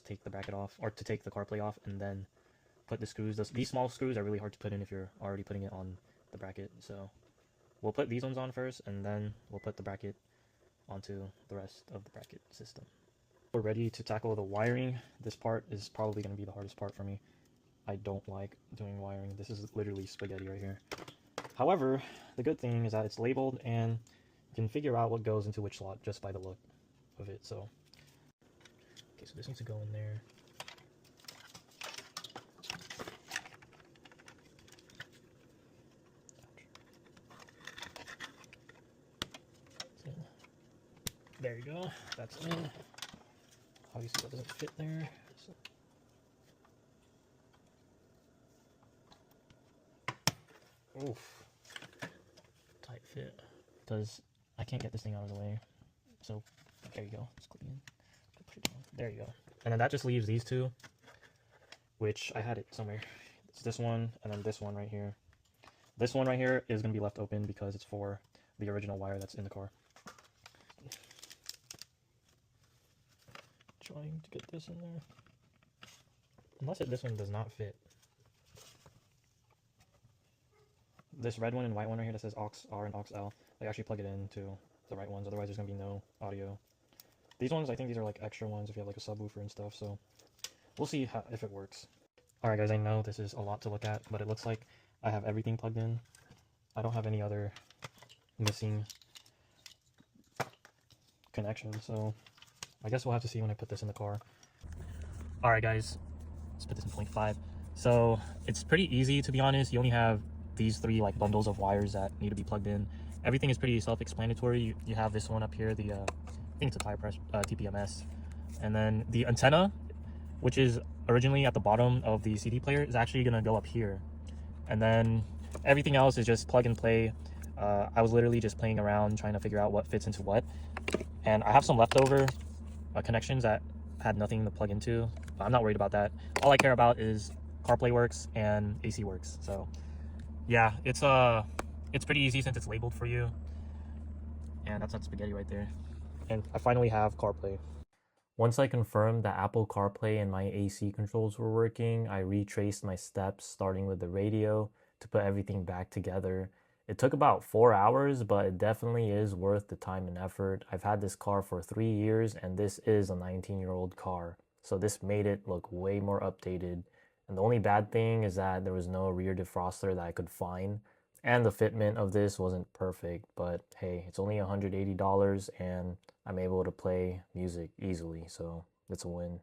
take the bracket off, or to take the CarPlay off, and then put the screws. These small screws are really hard to put in if you're already putting it on the bracket. So we'll put these ones on first, and then we'll put the bracket onto the rest of the bracket system. We're ready to tackle the wiring. This part is probably going to be the hardest part for me. I don't like doing wiring. This is literally spaghetti right here. However, the good thing is that it's labeled and you can figure out what goes into which slot just by the look of it. So, okay, so this needs to go in there. There you go. That's in. Obviously, that doesn't fit there. So. Oof. Tight fit. Because I can't get this thing out of the way. So, there you go. It's clean. Push it down. There you go. And then that just leaves these two, which I had it somewhere. It's this one, and then this one right here. This one right here is going to be left open because it's for the original wire that's in the car. Trying to get this in there. Unless this one does not fit. This red one and white one right here that says aux R and aux L, they actually plug it into the right ones, otherwise there's going to be no audio. These ones, I think these are like extra ones if you have like a subwoofer and stuff, so we'll see if it works. Alright guys, I know this is a lot to look at, but it looks like I have everything plugged in. I don't have any other missing connections, so I guess we'll have to see when I put this in the car. Alright guys, let's put this in 0.5. So it's pretty easy, to be honest. You only have these three like bundles of wires that need to be plugged in. Everything is pretty self-explanatory. You have this one up here, the I think it's a tire press TPMS, and then the antenna, which is originally at the bottom of the CD player, is actually gonna go up here, and then everything else is just plug and play. I was literally just playing around trying to figure out what fits into what, and I have some leftover connections that had nothing to plug into, but I'm not worried about that. All I care about is CarPlay works and AC works. So yeah, it's pretty easy since it's labeled for you, and that's that spaghetti right there. And I finally have CarPlay. Once I confirmed that Apple CarPlay and my AC controls were working, I retraced my steps starting with the radio to put everything back together. It took about 4 hours, but it definitely is worth the time and effort. I've had this car for 3 years, and this is a 19-year-old car, so this made it look way more updated. And the only bad thing is that there was no rear defroster that I could find, and the fitment of this wasn't perfect, but hey, it's only $180 and I'm able to play music easily, so it's a win.